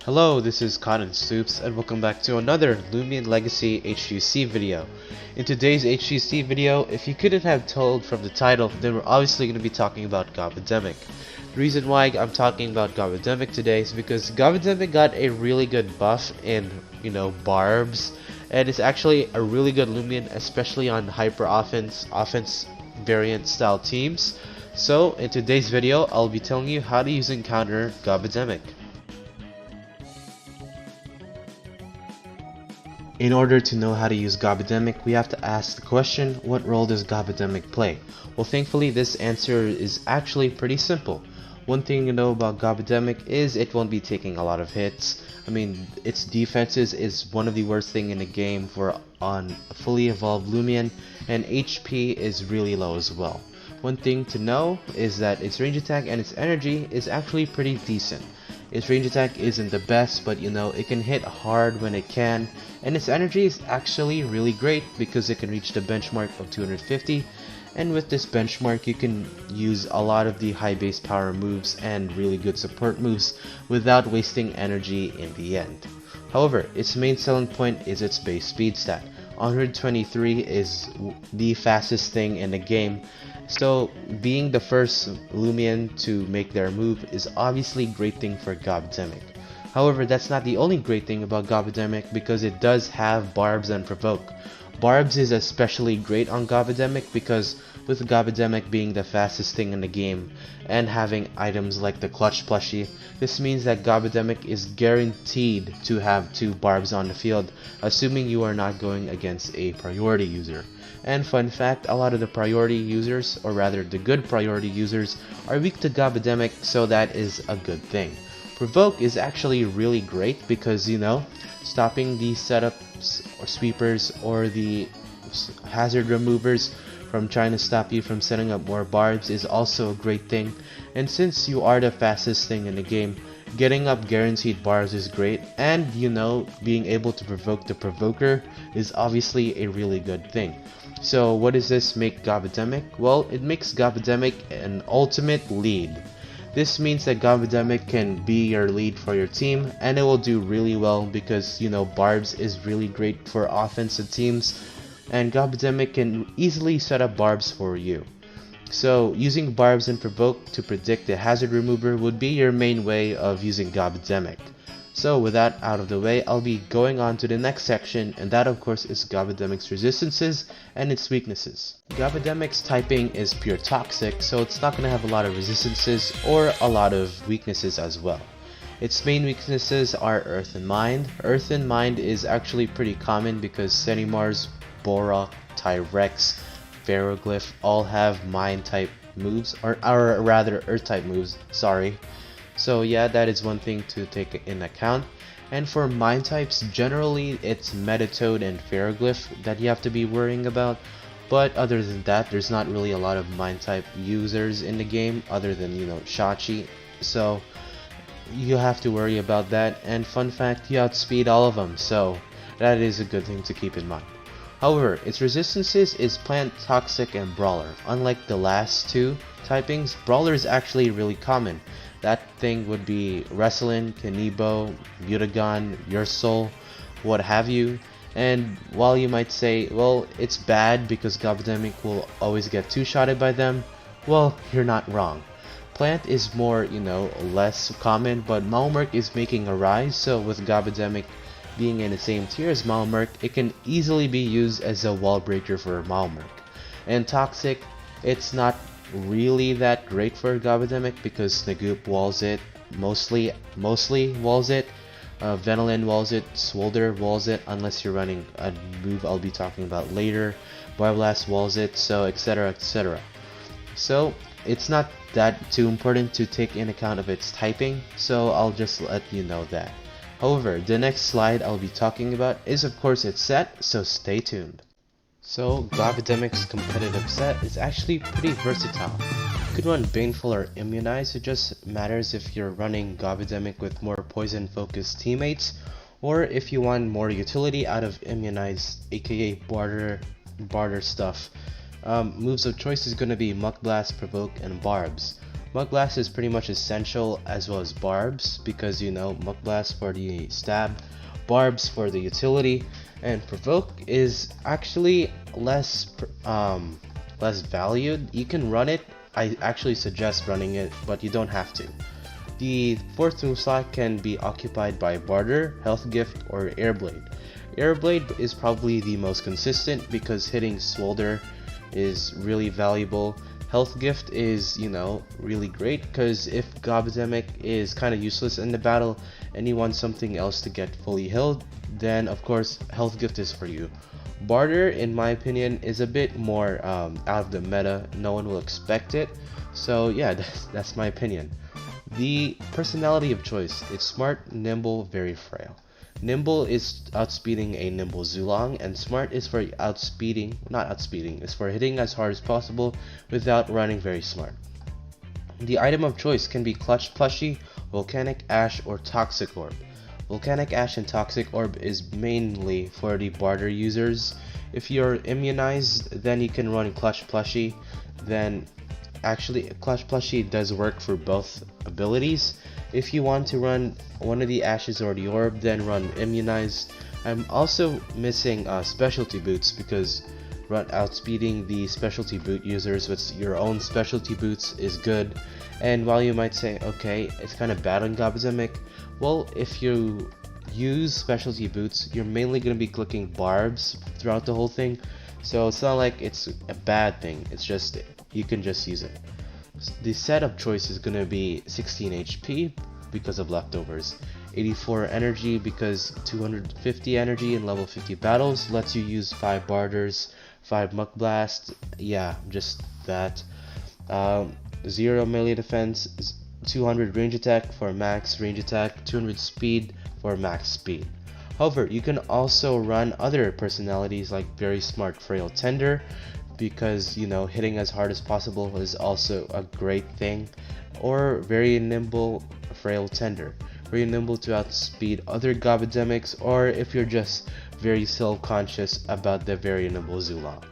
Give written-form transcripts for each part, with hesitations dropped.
Hello, this is Cotton Soups, and welcome back to another Lumion Legacy HTUC video. In today's HTUC video, if you couldn't have told from the title, then we're obviously going to be talking about Gobbidemic. The reason why I'm talking about Gobbidemic today is because Gobbidemic got a really good buff in, barbs, and it's actually a really good Lumion, especially on hyper offense variant style teams. So, in today's video, I'll be telling you how to use and counter Gobbidemic. In order to know how to use Gobbidemic, we have to ask the question, what role does Gobbidemic play? Well, thankfully this answer is actually pretty simple. One thing to know about Gobbidemic is it won't be taking a lot of hits. I mean, its defenses is one of the worst thing in the game for on a fully evolved Lumion, and HP is really low as well. One thing to know is that its range attack and its energy is actually pretty decent. Its range attack isn't the best, but it can hit hard when it can, and its energy is actually really great because it can reach the benchmark of 250, and with this benchmark you can use a lot of the high base power moves and really good support moves without wasting energy in the end. However, its main selling point is its base speed stat. 123 is the fastest thing in the game, so being the first Lumion to make their move is obviously a great thing for Gobbidemic. However, that's not the only great thing about Gobbidemic because it does have Barbs and Provoke. Barbs is especially great on Gobbidemic because with Gobbidemic being the fastest thing in the game and having items like the Clutch plushie, this means that Gobbidemic is guaranteed to have 2 Barbs on the field, assuming you are not going against a priority user. And fun fact, a lot of the priority users, or rather the good priority users, are weak to Gobbidemic, so that is a good thing. Provoke is actually really great because, stopping the setups or sweepers or the hazard removers from trying to stop you from setting up more barbs is also a great thing. And since you are the fastest thing in the game, getting up guaranteed bars is great, and being able to provoke the provoker is obviously a really good thing. So what does this make Gobbidemic? Well, it makes Gobbidemic an ultimate lead. This means that Gobbidemic can be your lead for your team, and it will do really well because Barbs is really great for offensive teams, and Gobbidemic can easily set up Barbs for you. So using Barbs and Provoke to predict the hazard remover would be your main way of using Gobbidemic. So with that out of the way, I'll be going on to the next section, and that of course is Gobbidemic's resistances and its weaknesses. Gobbidemic's typing is pure toxic, so it's not going to have a lot of resistances or a lot of weaknesses as well. Its main weaknesses are Earth and Mind. Earth and Mind is actually pretty common because Senimars, Borak, Tyrex, Ferroglyph all have Mind type moves, or rather Earth type moves, sorry. So yeah, that is one thing to take in account. And for Mind types, generally it's Metatoad and Ferroglyph that you have to be worrying about. But other than that, there's not really a lot of Mind type users in the game other than, Shachi. So you have to worry about that. And fun fact, you outspeed all of them, so that is a good thing to keep in mind. However, its resistances is Plant, Toxic, and Brawler. Unlike the last two typings, Brawler is actually really common. That thing would be Wrestling, Kanibo, Mutagon, Your Soul, what have you. And while you might say, well, it's bad because Gobbidemic will always get two-shotted by them, well, you're not wrong. Plant is more, less common, but Malamurk is making a rise, so with Gobbidemic being in the same tier as Malamurk, it can easily be used as a wall breaker for Malamurk. And Toxic, it's not really that great for Gobbidemic because Nagoop walls it, mostly walls it, Venilin walls it, Swolder walls it unless you're running a move I'll be talking about later, Barblast walls it, so etc, etc. So it's not that too important to take in account of its typing, so I'll just let you know that. However, the next slide I'll be talking about is of course its set, so stay tuned. So, Gobbidemic's competitive set is actually pretty versatile. You could run Baneful or Immunize, it just matters if you're running Gobbidemic with more poison focused teammates, or if you want more utility out of Immunize, aka barter stuff. Moves of choice is going to be Muck Blast, Provoke, and Barbs. Mud Blast is pretty much essential, as well as Barbs, because you know, Mud Blast for the stab, Barbs for the utility, and Provoke is actually less valued. You can run it. I actually suggest running it, but you don't have to. The fourth move slot can be occupied by Barter, Health Gift, or Airblade. Airblade is probably the most consistent because hitting Swolder is really valuable. Health Gift is, you know, really great because if Gobbidemic is kind of useless in the battle and you want something else to get fully healed, then of course Health Gift is for you. Barter, in my opinion, is a bit more out of the meta. No one will expect it. So yeah, that's my opinion. The personality of choice. It's smart, nimble, very frail. Nimble is outspeeding a nimble Zulong, and smart is for outspeeding, not outspeeding, it's for hitting as hard as possible without running very smart. The item of choice can be Clutch Plushie, Volcanic Ash, or Toxic Orb. Volcanic Ash and Toxic Orb is mainly for the barter users. If you're immunized, then you can run Clutch Plushie. Then actually, Clutch Plushie does work for both abilities. If you want to run one of the Ashes or the Orb, then run Immunized. I'm also missing Specialty Boots because outspeeding the Specialty Boot users with your own Specialty Boots is good. And while you might say, okay, it's kind of bad on Gobbidemic, well, if you use Specialty Boots, you're mainly going to be clicking Barbs throughout the whole thing. So it's not like it's a bad thing, it's just you can just use it. The setup choice is going to be 16 HP because of leftovers, 84 energy because 250 energy in level 50 battles lets you use 5 barters, 5 muck blast, yeah, just that. 0 melee defense, 200 range attack for max range attack, 200 speed for max speed. However, you can also run other personalities like Very Smart Frail Tender, because you know, hitting as hard as possible is also a great thing, or Very Nimble Frail Tender, very nimble to outspeed other Gobbidemics, or if you're just very self-conscious about the Very Nimble Zulong.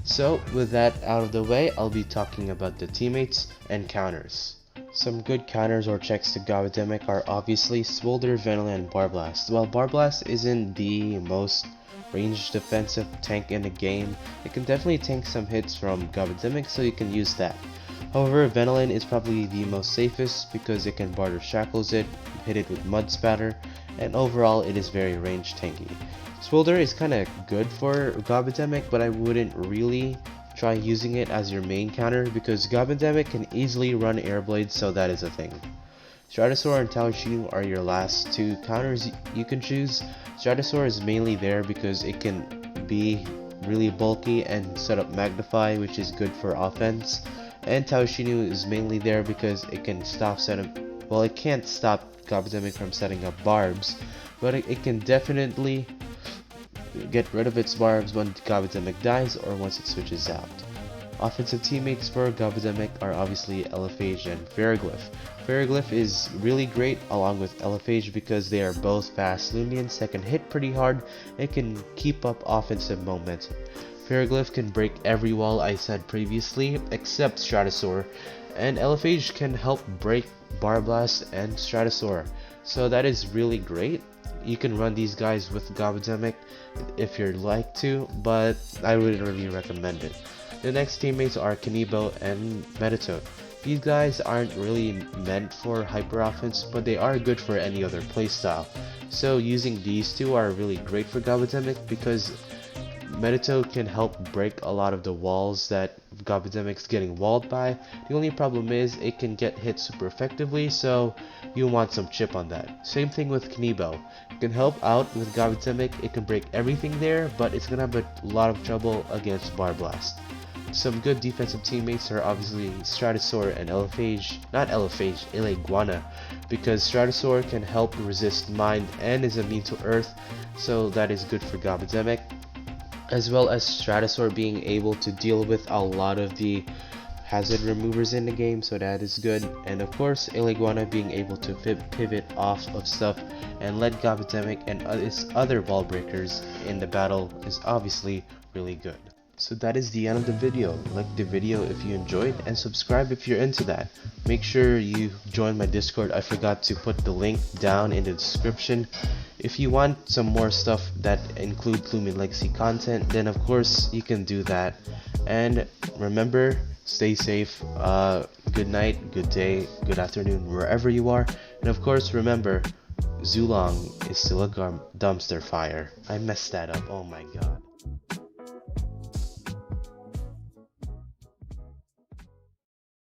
So with that out of the way, I'll be talking about the teammates and counters. Some good counters or checks to Gobbidemic are obviously Swolder, Venilin, and Barblast. While Barblast isn't the most ranged defensive tank in the game, it can definitely tank some hits from Gobbidemic, so you can use that. However, Venilin is probably the most safest because it can barter shackles it, hit it with mud spatter, and overall it is very range tanky. Swolder is kinda good for Gobbidemic, but I wouldn't really try using it as your main counter because Gobbidemic can easily run Airblade, so that is a thing. Stratosaur and Taoshinu are your last two counters you can choose. Stratosaur is mainly there because it can be really bulky and set up Magnify, which is good for offense. And Taoshinu is mainly there because it can stop well, it can't stop Gobbidemic from setting up barbs, but it can definitely get rid of its barbs when Gobbidemic dies or once it switches out. Offensive teammates for Gobbidemic are obviously Elephage and Ferroglyph. Ferroglyph is really great along with Elephage because they are both fast Lumians that can hit pretty hard and can keep up offensive momentum. Ferroglyph can break every wall I said previously except Stratosaur, and Elephage can help break Barblast and Stratosaur, so that is really great. You can run these guys with Gobbidemic if you'd like to, but I wouldn't really recommend it. The next teammates are C.B.O and Meditoad. These guys aren't really meant for hyper offense, but they are good for any other playstyle. So using these two are really great for Gobbidemic because Meditoad can help break a lot of the walls that Gobbidemic's getting walled by. The only problem is it can get hit super effectively, so you want some chip on that. Same thing with C.B.O. It can help out with Gobbidemic, it can break everything there, but it's gonna have a lot of trouble against Barblast. Some good defensive teammates are obviously Stratosaur and Eleguana, because Stratosaur can help resist Mind and is immune to Earth, so that is good for Gobbidemic, as well as Stratosaur being able to deal with a lot of the hazard removers in the game, so that is good, and of course Eleguana being able to pivot off of stuff and let Gobbidemic and its other ball breakers in the battle is obviously really good. So that is the end of the video. Like the video if you enjoyed, and subscribe if you're into that. Make sure you join my Discord. I forgot to put the link down in the description. If you want some more stuff that include Lumi Legacy content, then of course you can do that. And remember, stay safe. Good night, good day, good afternoon, wherever you are. And of course, remember, Zulong is still a dumpster fire. I messed that up. Oh my god.